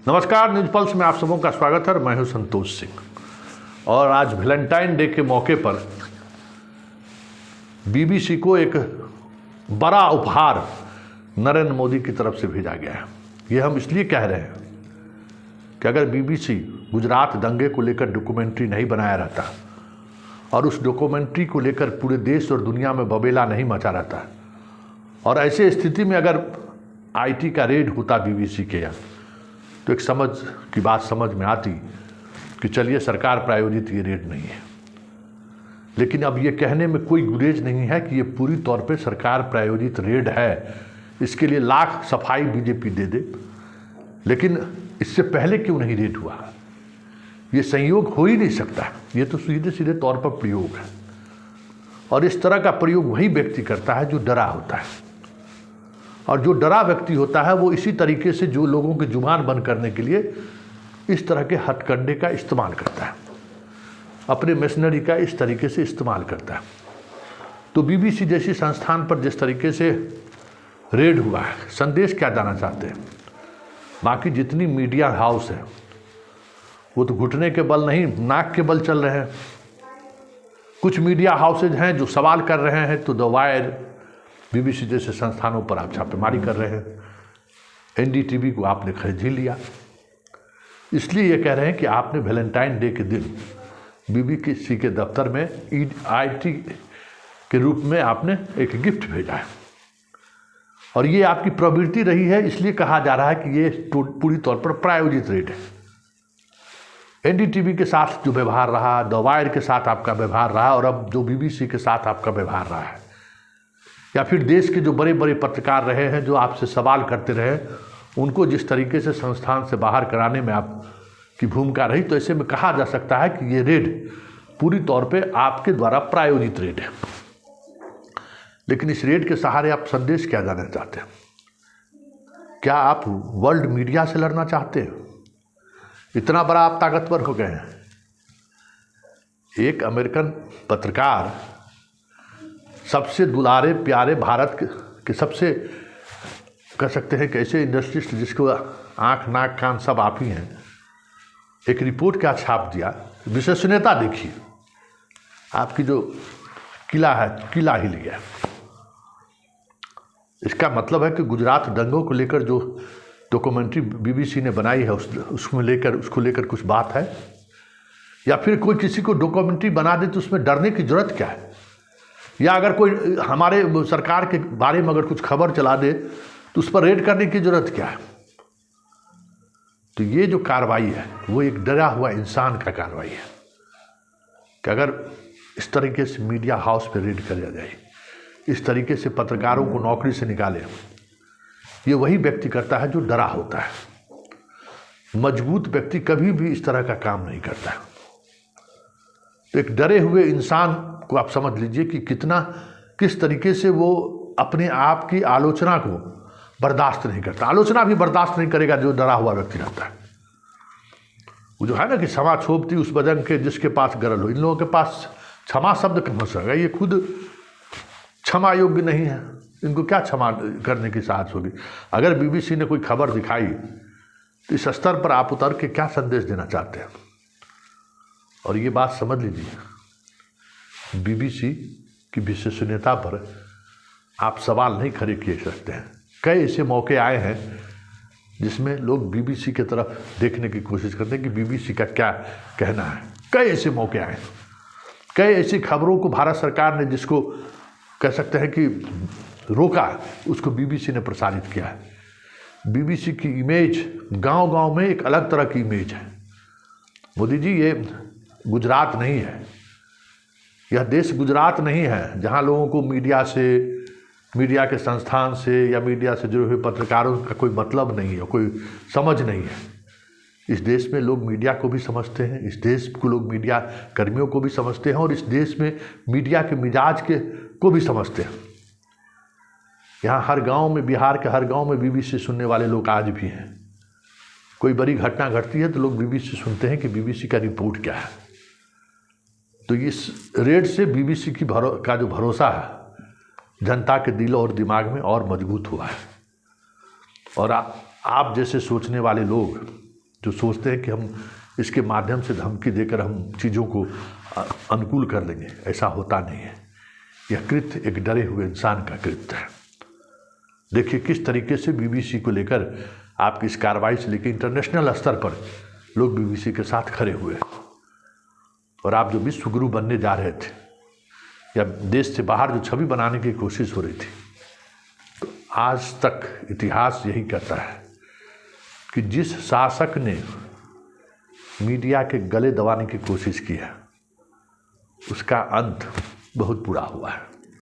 नमस्कार, news pulse में आप सबों का स्वागत है। मैं हूं संतोष सिंह और आज वैलेंटाइन डे के मौके पर बीबीसी को एक बड़ा उपहार नरेंद्र मोदी की तरफ से भेजा गया है। ये हम इसलिए कह रहे हैं कि अगर बीबीसी गुजरात दंगे को लेकर डॉक्यूमेंट्री नहीं बनाया रहता और उस डॉक्यूमेंट्री को लेकर पूरे देश और दुनिया में बबेला नहीं मचा रहता और ऐसे स्थिति में अगर आईटी का रेड होता बीबीसी के यहाँ, तो एक समझ की बात समझ में आती कि चलिए सरकार प्रायोजित ये रेड नहीं है। लेकिन अब ये कहने में कोई गुरेज नहीं है कि ये पूरी तौर पे सरकार प्रायोजित रेड है। इसके लिए लाख सफाई बीजेपी दे दे, लेकिन इससे पहले क्यों नहीं रेड हुआ? ये संयोग हो ही नहीं सकता। ये तो सीधे सीधे तौर पर प्रयोग है और इस तरह का प्रयोग वही व्यक्ति करता है जो डरा होता है। और जो डरा व्यक्ति होता है वो इसी तरीके से जो लोगों की जुबान बंद करने के लिए इस तरह के हथकंडे का इस्तेमाल करता है, अपने मशीनरी का इस तरीके से इस्तेमाल करता है। तो बीबीसी जैसी संस्थान पर जिस तरीके से रेड हुआ है, संदेश क्या जाना चाहते हैं? बाकी जितनी मीडिया हाउस है वो तो घुटने के बल नहीं, नाक के बल चल रहे हैं। कुछ मीडिया हाउसेज हैं जो सवाल कर रहे हैं, तो द वायर, बीबीसी जैसे संस्थानों पर आप छापेमारी कर रहे हैं। एनडीटीवी को आपने खरीद ही लिया। इसलिए ये कह रहे हैं कि आपने वैलेंटाइन डे के दिन बीबीसी के दफ्तर में आईटी के रूप में आपने एक गिफ्ट भेजा है और ये आपकी प्रवृत्ति रही है। इसलिए कहा जा रहा है कि ये पूरी तौर पर प्रायोजित रेड है। एनडीटीवी के साथ जो व्यवहार रहा, द वायर के साथ आपका व्यवहार रहा और अब जो बीबीसी के साथ आपका व्यवहार रहा है, या फिर देश के जो बड़े बड़े पत्रकार रहे हैं जो आपसे सवाल करते रहे, उनको जिस तरीके से संस्थान से बाहर कराने में आपकी भूमिका रही, तो ऐसे में कहा जा सकता है कि ये रेड पूरी तौर पे आपके द्वारा प्रायोजित रेड है। लेकिन इस रेड के सहारे आप संदेश क्या देना चाहते हैं? क्या आप वर्ल्ड मीडिया से लड़ना चाहते हैं? इतना बड़ा आप ताकतवर हो गए हैं। एक अमेरिकन पत्रकार, सबसे दुलारे प्यारे भारत के सबसे कह सकते हैं कि ऐसे इंडस्ट्रिस्ट जिसको आँख नाक कान सब आप ही हैं, एक रिपोर्ट क्या छाप दिया। विश्वसनीयता देखिए, आपकी जो किला है, किला हिल गया। इसका मतलब है कि गुजरात दंगों को लेकर जो डॉक्यूमेंट्री बीबीसी ने बनाई है उसको लेकर कुछ बात है, या फिर कोई किसी को डॉक्यूमेंट्री बना दे तो उसमें डरने की जरूरत क्या है? या अगर कोई हमारे सरकार के बारे में अगर कुछ खबर चला दे तो उस पर रेड करने की जरूरत क्या है? तो ये जो कार्रवाई है वो एक डरा हुआ इंसान का कार्रवाई है कि अगर इस तरीके से मीडिया हाउस पे रेड कर जाए, इस तरीके से पत्रकारों को नौकरी से निकाले, ये वही व्यक्ति करता है जो डरा होता है। मजबूत व्यक्ति कभी भी इस तरह का काम नहीं करता है। तो एक डरे हुए इंसान को आप समझ लीजिए कि किस तरीके से वो अपने आप की आलोचना को बर्दाश्त नहीं करता। आलोचना भी बर्दाश्त नहीं करेगा जो डरा हुआ व्यक्ति रहता है। वो जो है ना कि क्षमा छोपती उस बदन के जिसके पास गरल हो। इन लोगों के पास क्षमा शब्द कहाँ से होगा? ये खुद क्षमा योग्य नहीं है। इनको क्या क्षमा करने की साहस होगी? अगर बीबीसी ने कोई खबर दिखाई तो इस स्तर पर आप उतर के क्या संदेश देना चाहते हैं? और ये बात समझ लीजिए, बीबीसी की विश्वसनीयता पर आप सवाल नहीं खड़े किए सकते हैं। कई ऐसे मौके आए हैं जिसमें लोग बीबीसी की तरफ देखने की कोशिश करते हैं कि बीबीसी का क्या कहना है। कई ऐसे मौके आए हैं, कई ऐसी खबरों को भारत सरकार ने जिसको कह सकते हैं कि रोका, उसको बीबीसी ने प्रसारित किया है। बीबीसी की इमेज गांव-गांव में एक अलग तरह की इमेज है। मोदी जी, ये गुजरात नहीं है, यह देश गुजरात नहीं है जहां लोगों को मीडिया के संस्थान से या मीडिया से जुड़े हुए पत्रकारों का कोई मतलब नहीं है, कोई समझ नहीं है। इस देश में लोग मीडिया को भी समझते हैं, इस देश को लोग मीडिया कर्मियों को भी समझते हैं और इस देश में मीडिया के मिजाज को भी समझते हैं। यहाँ हर गांव में, बिहार के हर गांव में बीबीसी सुनने वाले लोग आज भी हैं। कोई बड़ी घटना घटती है तो लोग बीबीसी सुनते हैं कि बीबीसी का रिपोर्ट क्या है। तो इस रेड से बीबीसी का जो भरोसा है जनता के दिलों और दिमाग में और मजबूत हुआ है। और आप जैसे सोचने वाले लोग जो सोचते हैं कि हम इसके माध्यम से धमकी देकर हम चीज़ों को अनुकूल कर लेंगे, ऐसा होता नहीं है। यह कृत्य एक डरे हुए इंसान का कृत्य है। देखिए किस तरीके से बीबीसी को लेकर आपकी इस कार्रवाई से लेकर इंटरनेशनल स्तर पर लोग बीबीसी के साथ खड़े हुए, और आप जो विश्व गुरु बनने जा रहे थे या देश से बाहर जो छवि बनाने की कोशिश हो रही थी, तो आज तक इतिहास यही कहता है कि जिस शासक ने मीडिया के गले दबाने की कोशिश की है उसका अंत बहुत बुरा हुआ है।